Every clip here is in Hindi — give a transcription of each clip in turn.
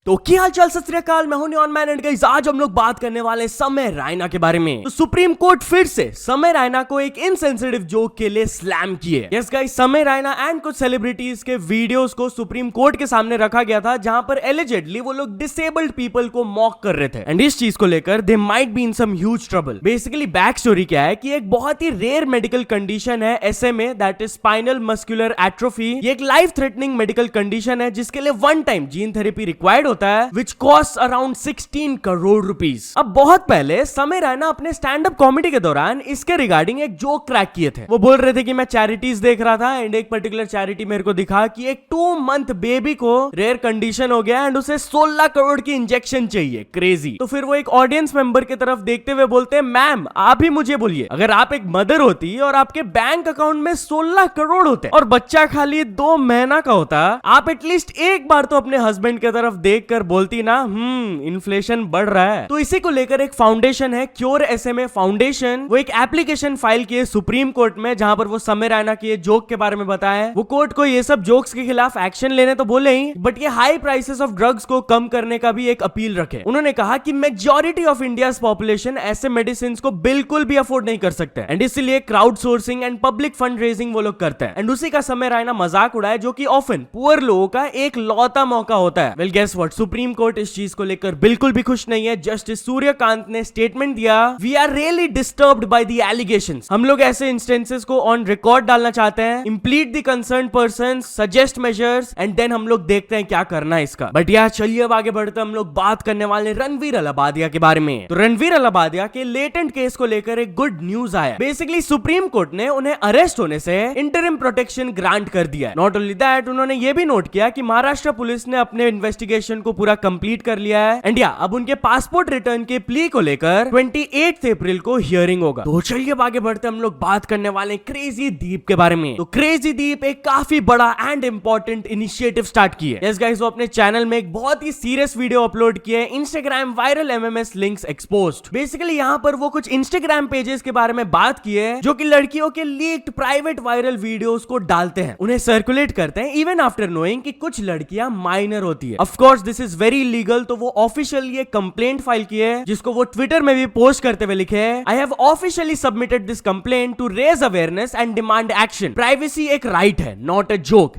तो क्या हाल चाल, सत श्री अकाल, मैं हूं न्योन मैन एंड गाइस आज हम लोग बात करने वाले हैं समय रैना के बारे में। तो सुप्रीम कोर्ट फिर से समय रैना को एक इनसेंसिटिव जोक के लिए स्लैम किए। यस गाइस, समय रैना एंड कुछ सेलिब्रिटीज के वीडियोस को सुप्रीम कोर्ट के सामने रखा गया था जहां पर एलिजेडली वो लोग डिसेबल्ड पीपल को मॉक कर रहे थे एंड इस चीज को लेकर they might be in some huge trouble. Basically back story क्या है कि एक बहुत ही रेयर मेडिकल कंडीशन है SMA, that is spinal muscular atrophy. ये एक लाइफ थ्रेटनिंग मेडिकल कंडीशन है जिसके लिए one time gene therapy required होता है which cost around 16 crore rupees. अब बहुत पहले समय रैना अपने स्टैंड अप कॉमेडी के दौरान इसके रिगार्डिंग एक जोक क्रैक किए थे। वो बोल रहे थे कि मैं चैरिटीज देख रहा था एंड एक पर्टिकुलर चैरिटी मेरे को दिखा कि एक 2 मंथ बेबी को रेयर कंडीशन हो गया एंड उसे 16 करोड़ की इंजेक्शन चाहिए। क्रेजी। तो फिर वो एक ऑडियंस मेंबर की तरफ देखते हुए बोलते हैं, मैम आप ही मुझे बोलिए, अगर आप एक मदर होती और आपके बैंक अकाउंट में 16 करोड़ होते और बच्चा खाली 2 महीना का होता, आप एटलीस्ट एक बार तो अपने हस्बैंड की तरफ देखकर बोलती ना, इन्फ्लेशन बढ़ रहा है। तो इसी को लेकर एक फाउंडेशन है क्योर SMA फाउंडेशन, वो एक एप्लीकेशन फाइल किए सुप्रीम कोर्ट में जहां पर वो समय रैना के जोक के बारे में बताया। वो कोर्ट को ये सब जोक्स के खिलाफ एक्शन लेने तो बोले ही, बट ये हाई प्राइसेस ऑफ ड्रग्स को कम करने का भी एक अपील रखे। उन्होंने कहा कि मेजॉरिटी ऑफ इंडियाज पॉपुलेशन ऐसे मेडिसिन को बिल्कुल भी अफोर्ड नहीं कर सकते एंड इसलिए crowd sourcing and public fund raising वो लोग करते हैं एंड उसी का समय रैना मजाक उड़ाया जो कि ऑफन पुअर लोगों का एक लौता मौका होता है। Well guess what, Supreme Court इस चीज को लेकर बिल्कुल भी खुश नहीं है। जस्टिस सूर्यकांत ने स्टेटमेंट दिया, we are really disturbed by the allegations. हम लोग ऐसे इंस्टेंसेस को ऑन रिकॉर्ड डालना चाहते हैं, implead the concern person, suggest measures and then हम लोग देखते हैं क्या करना है इसका। बट यार चलिए अब आगे बढ़ते हम लोग बात करने वाले रणवीर अलाबादिया के बारे में। तो रणवीर अलाबादिया के लेटेंट केस को लेकर एक गुड न्यूज आया। बेसिकली सुप्रीम कोर्ट ने उन्हें अरेस्ट होने से इंटरिम प्रोटेक्शन ग्रांट कर दिया। नॉट ओनली दैट, उन्होंने ये भी नोट किया कि महाराष्ट्र पुलिस ने अपने इन्वेस्टिगेशन को पूरा कंप्लीट कर लिया है एंड या अब उनके पासपोर्ट रिटर्न के प्ली को लेकर 28 अप्रैल को हियरिंग होगा। तो चलिए अब आगे बढ़ते हम लोग बात करने वाले क्रेजी दीप के बारे में। तो क्रेजी दीप एक काफी बड़ा एंड इंपॉर्टेंट इनिशिएटिव स्टार्ट की है। यस गाइस, वो अपने चैनल में एक बहुत ही सीरियस वीडियो अपलोड किया है, Instagram viral MMS links exposed. Basically यहाँ पर वो कुछ इंस्टाग्राम पेजेस के बारे में बात की है जो कि लड़कियों के लीक्ड प्राइवेट वायरल वीडियोस को डालते हैं, उन्हें सर्कुलेट करते हैं इवन आफ्टर नोइंग कि कुछ लड़कियां माइनर होती है। Of course this is very illegal. तो वो ऑफिशियली एक कंप्लेंट फाइल की है जिसको वो ट्विटर में भी पोस्ट करते हुए लिखे है, I have officially submitted this complaint to raise awareness and demand action. Privacy एक राइट है, not a joke.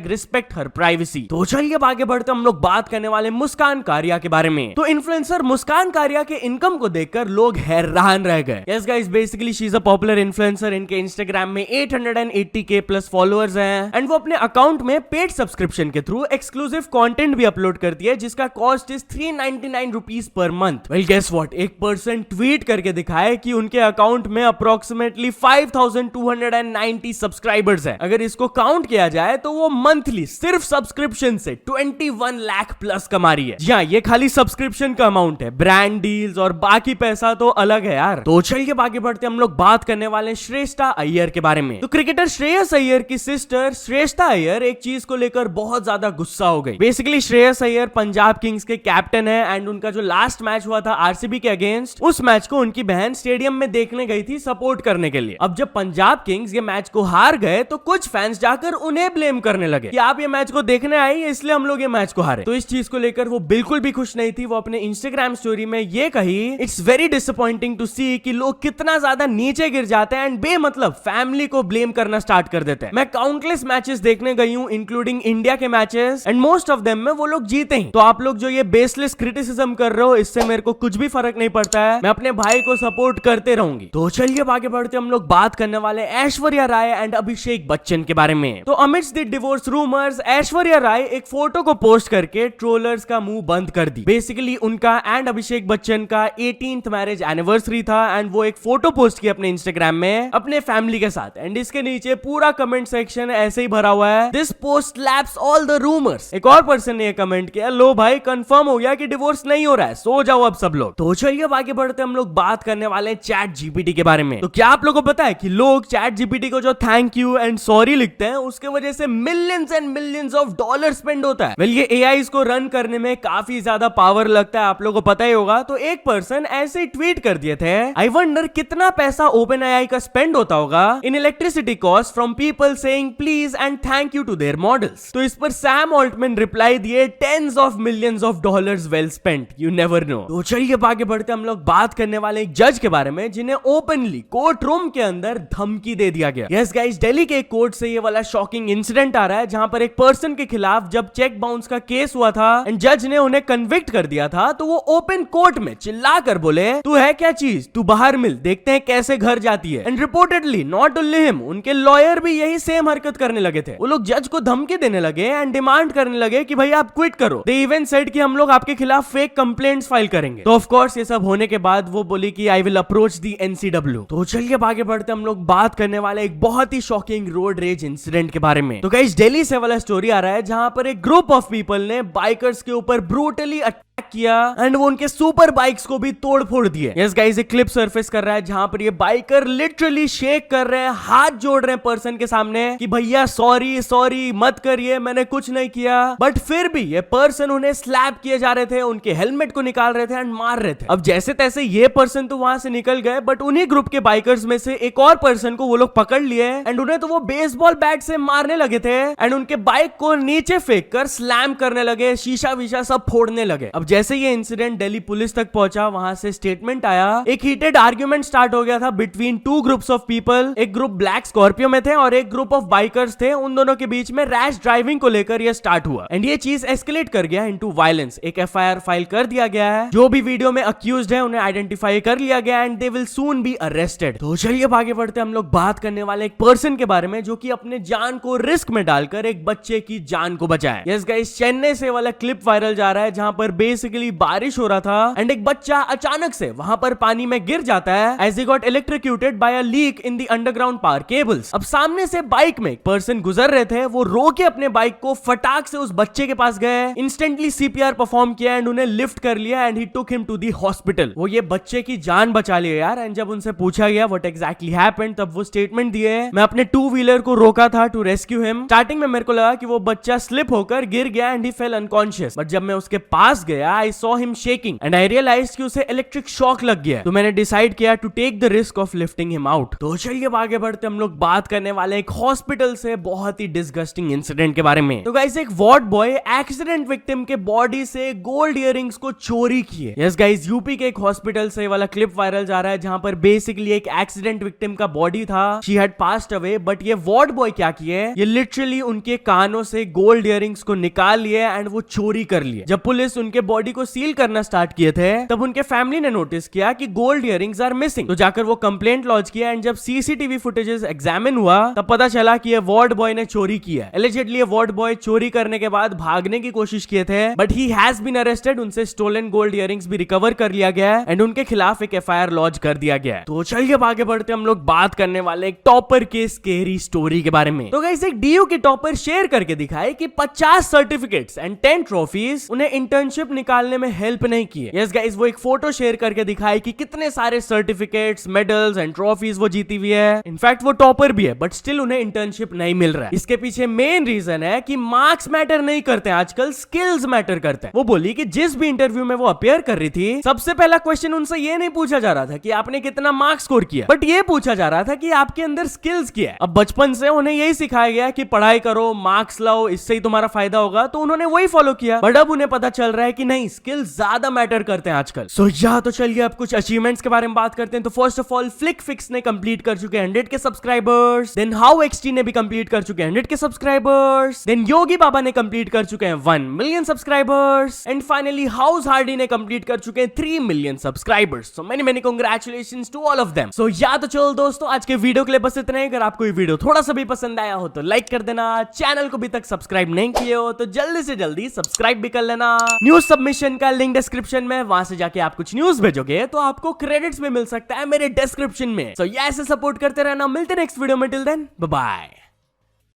#Respect her privacy. तो चलिए अब आगे बढ़ते हम लोग बात करने वाले मुस्कान कारिया के बारे में। तो इन्फ्लुएंसर मुस्कान कारिया के इनकम को देखकर लोग हैरान रह गए। Yes guys, basically she is a popular influencer. इनके इंस्टाग्राम में 880K प्लस फॉलोअर्स हैं एंड वो अपने अकाउंट में पेड सब्सक्रिप्शन के थ्रू एक्सक्लूसिव कंटेंट भी अपलोड करती है जिसका cost is 399 rupees per month. Well guess what, एक पर्सन ट्वीट करके दिखाए कि उनके अकाउंट में अप्रोक्सीमेटली 5290 सब्सक्राइबर्स है। अगर इसको काउंट किया जाए तो वो मंथली सिर्फ सब्सक्रिप्शन से 21 लाख प्लस कमा रही है। जी हाँ, ये खाली सब्सक्रिप्शन का अमाउंट है, ब्रांड डील्स और बाकी पैसा तो अलग है यार। तो चलिए आगे बढ़ते हम लोग बात करने वाले श्रेष्ठा अय्यर के बारे में। तो क्रिकेटर श्रेयस अय्यर की सिस्टर श्रेष्ठा अय्यर एक चीज को लेकर बहुत ज्यादा गुस्सा हो गई। बेसिकली श्रेयस अय्यर पंजाब किंग्स के कैप्टन है एंड उनका जो लास्ट मैच हुआ था RCB के अगेंस्ट, उस मैच को उनकी बहन स्टेडियम में देखने गई थी सपोर्ट करने के लिए। अब जब पंजाब किंग्स ये मैच को हार गए तो कुछ फैंस जाकर उन्हें ब्लेम करने लगे कि आप ये मैच को देखने आई इसलिए हम लोग ये मैच को हारे। तो इस चीज को लेकर वो बिल्कुल भी खुश नहीं थी। वो अपने इंस्टाग्राम स्टोरी में ये कही, इट्स वेरी डिसअपॉइंटिंग टू सी कि लोग कितना ज्यादा नीचे गिर जाते हैं एंड बेमतलब फैमिली को ब्लेम करना स्टार्ट कर देते हैं। मैं काउंटलेस मैचेस देखने गई हूँ इंक्लूडिंग इंडिया के matches and most of them में वो लोग जीते हैं। तो आप लोग जो ये बेसलेस क्रिटिसिज्म कर रहे हो इससे मेरे को कुछ भी फर्क नहीं पड़ता है, मैं अपने भाई को सपोर्ट करते रहूंगी। तो चलिए अब आगे बढ़ते हम लोग बात करने वाले ऐश्वर्या राय एंड अभिषेक बच्चन के बारे में। तो amidst the divorce rumours, Aishwarya Rai एक फोटो को पोस्ट करके ट्रोलर्स का मुंह बंद कर दी। बेसिकली उनका एंड अभिषेक बच्चन का 18th मैरिज एनिवर्सरी था एंड वो एक फोटो पोस्ट की अपने इंस्टाग्राम में अपने फैमिली के साथ एंड इसके नीचे पूरा कमेंट सेक्शन ऐसे ही भरा हुआ है, this post slaps all the rumours. एक और पर्सन ने कमेंट किया, लो भाई कंफर्म हो गया कि डिवोर्स नहीं हो रहा है, सो जाओ अब सब लोग। तो चलिए अब आगे बढ़ते हम लोग बात करने वाले चैट जीपीटी के बारे में। तो क्या आप लोगों को पता है कि लोग चैट जीपीटी को जो थैंक यू एंड सॉरी लिखते हैं उसके वजह से millions and millions of dollar spend होता है। वेल ये एआईज को रन करने में काफी ज्यादा पावर लगता है, आप लोगों को पता ही होगा। तो एक पर्सन ऐसे ट्वीट कर दिए थे, आई वंडर कितना पैसा ओपन एआई का स्पेंड होता होगा in electricity cost from people saying please and thank you to their models. तो इस पर सैम ऑल्टमैन रिप्लाई दिए, tens of millions of dollars well spent, you never know. तो चलिए आगे बढ़ते हम लोग बात करने वाले एक जज के बारे में जिन्हें ओपनली कोर्ट रूम के अंदर धमकी दे दिया गया। यस गाइस, दिल्ली के कोर्ट से ये वाला शॉकिंग इंसिडेंट आ रहा है जहां पर एक पर्सन के खिलाफ जब चेक बाउंस का केस हुआ था एंड जज ने उन्हें कन्विक्ट कर दिया था, तो वो ओपन कोर्ट में चिल्ला कर बोले, तू है क्या चीज, तू बाहर मिल, देखते हैं कैसे घर जाती है। And reportedly not only him, उनके लॉयर भी यही सेम हरकत करने लगे थे। वो लोग जज को धमकी देने लगे एंड डिमांड करने लगे कि भाई आप क्विट करो। दे इवन सेड कि हम लोग आपके खिलाफ फेक कंप्लेंट्स फाइल करेंगे। तो ऑफ कोर्स ये सब होने के बाद वो बोली कि I will approach the NCW। तो चलिए आगे बढ़ते हम लोग बात करने वाले एक बहुत ही शॉकिंग रोड रेज इंसिडेंट के बारे में। तो गाइस, दिल्ली से वाला स्टोरी आ रहा है जहां पर एक ग्रुप ऑफ पीपल ने बाइकर्स के ऊपर ब्रूटली अटैक किया एंड वो उनके सुपर बाइक्स को भी तोड़ फोड़ दिए। यस गाइस, एक क्लिप सरफेस कर रहा है जहां पर ये बाइकर लिटरली शेक कर रहे हैं, हाथ जोड़ रहे हैं पर्सन के सामने कि भैया सॉरी सॉरी मत करिए, मैंने कुछ नहीं किया। बट फिर भी ये पर्सन उन्हें स्लैप किए जा रहे थे, उनके हेलमेट को निकाल रहे थे एंड मार रहे थे। अब जैसे तैसे ये पर्सन तो वहां से निकल गए, बट उन्हीं ग्रुप के बाइकर्स में से एक और पर्सन को वो लोग पकड़ लिए एंड उन्हें तो वो बेसबॉल बैट से मारने लगे थे एंड उनके बाइक को नीचे फेंक कर स्लैम करने लगे, शीशा वीशा सब फोड़ने लगे। अब जैसे ये इंसिडेंट दिल्ली पुलिस तक पहुंचा, वहां से स्टेटमेंट आया, एक हीटेड आर्ग्यूमेंट स्टार्ट हो गया था between two groups of people. एक ग्रुप ब्लैक स्कॉर्पियो में थे और एक ग्रुप ऑफ बाइकर्स थे। उन दोनों के बीच में रैश ड्राइविंग को लेकर यह स्टार्ट हुआ एंड ये चीज एस्केलेट कर गया इनटू वायलेंस। एक FIR फाइल कर दिया गया है, जो भी वीडियो में अक्यूज्ड है उन्हें आइडेंटिफाई कर लिया गया and they will soon be arrested. तो चलिए आगे बढ़ते हम लोग बात करने वाले एक पर्सन के बारे में जो कि अपने जान को रिस्क में डालकर एक बच्चे की जान को बचाए। यस गाइस, चेन्नई से वाला क्लिप वायरल जा रहा है जहां पर बेसिकली बारिश हो रहा था एंड एक बच्चा अचानक से वहां पर पानी में गिर जाता है as he got electrocuted by a leak in the underground power cables. अब सामने से बाइक में एक पर्सन गुजर रहे थे, वो रो के अपने बाइक को फटाक से उस बच्चे के पास गए, इंस्टेंटली CPR परफॉर्म किया एंड उन्हें लिफ्ट कर लिया and he took him to the hospital. वो ये बच्चे की जान बचा लिया यार। एंड जब उनसे पूछा गया व्हाट एग्जैक्टली हैपेंड, तब वो स्टेटमेंट दिए, मैं अपने टू व्हीलर को रोका था टू रेस्क्यू हिम। स्टार्टिंग में मेरे को लगा कि वो बच्चा स्लिप होकर गिर गया and he fell unconscious, but जब मैं उसके पास गया I saw him shaking and I realize कि उसे इलेक्ट्रिक शॉक लग गया। तो मैंने डिसाइड किया to take the risk of lifting him out. तो चलिए आगे बढ़ते हम लोग बात करने वाले एक हॉस्पिटल से बहुत ही डिस्गस्टिंग इंसिडेंट के बारे में। तो गाइस, एक वार्ड बॉय एक्सीडेंट विक्टिम के बॉडी से गोल्ड इयररिंग्स को चोरी किए। यस गाइस, यूपी के एक हॉस्पिटल से वाला क्लिप वायरल जा रहा है जहां पर बेसिकली एक एक्सीडेंट विक्टिम का बॉडी था, she had passed away, but ये वार्ड बॉय क्या किए, ये लिटरली उनके कानों से गोल्ड इयररिंग्स को निकाल लिए एंड वो चोरी कर लिए। जब पुलिस उनके बॉडी को सील करना स्टार्ट किए थे तब उनके फैमिली ने नोटिस किया कि गोल्ड इयररिंग्स आर मिसिंग। तो जाकर वो कंप्लेंट लॉन्च किया एंड जब CCTV फुटेजेस एग्जामिन हुआ तब पता चला कि ये वार्ड बॉय ने चोरी किया। एलिजिडली ये वार्ड बॉय चोरी करने के बाद भागने की कोशिश किए थे, but he has been arrested. उनसे स्टोलन गोल्ड इयररिंग्स भी रिकवर कर लिया गया एंड उनके खिलाफ एक FIR लॉन्च कर दिया गया। तो चलिए आगे बढ़ते हम लोग बात करने वाले एक टॉपर के स्केरी स्टोरी के बारे में। तो गाइस, एक DU के टॉपर शेयर करके दिखाए कि 50 सर्टिफिकेट्स एंड 10 ट्रॉफीज उन्हें इंटर्नशिप निकालने में हेल्प नहीं किए। यस गाइस, वो एक फोटो शेयर करके दिखाई कि कितने सारे सर्टिफिकेट्स, मेडल्स एंड ट्रॉफीज वो जीती हुई है। इनफैक्ट वो टॉपर भी है, बट स्टिल उन्हें इंटर्नशिप नहीं मिल रहा है। इसके पीछे मेन रीजन है कि मार्क्स मैटर नहीं करते आजकल, स्किल्स मैटर करते हैं। वो बोली कि जिस भी इंटरव्यू में वो अपीयर कर रही थी, सबसे पहला क्वेश्चन उनसे ये नहीं पूछा जा रहा था कि आपने कितना मार्क्स स्कोर किया, बट ये पूछा जा रहा था कि आपके अंदर स्किल्स क्या है। अब बचपन से उन्हें यही सिखाया गया कि पढ़ाई करो, मार्क्स लाओ, इससे ही तुम्हारा फायदा होगा, तो उन्होंने वही फॉलो किया। बट अब उन्हें पता चल रहा है कि नहीं, स्किल्स ज्यादा मैटर करते हैं आजकल। सो तो चलिए अब कुछ अचीवमेंट्स के बारे में बात करते हैं। तो first of all, flick fix ने कंप्लीट कर चुके हैं 100 के सब्सक्राइबर्स। देन हाउ XT ने भी कंप्लीट कर चुके हैं 100 के सब्सक्राइबर्स। देन योगी बाबा ने कंप्लीट कर चुके हैं 1 million subscribers and finally House Hardy ने कंप्लीट कर चुके हैं 3 million subscribers. So many congratulations to all of them. So तो चलो दोस्तों, आज के वीडियो के लिए बस इतना ही। अगर आपको ये वीडियो थोड़ा सा भी पसंद आया हो तो लाइक कर देना, चैनल को अभी तक सब्सक्राइब नहीं किए हो तो जल्दी से जल्दी सब्सक्राइब भी कर लेना। न्यूज सबमिशन का लिंक डिस्क्रिप्शन में, वहां से जाके आप कुछ न्यूज भेजोगे तो आपको क्रेडिट्स में मिल सकता है मेरे डिस्क्रिप्शन में। सो ऐसे सपोर्ट करते रहना। मिलते नेक्स्ट वीडियो में, टिल देन बाय बाय।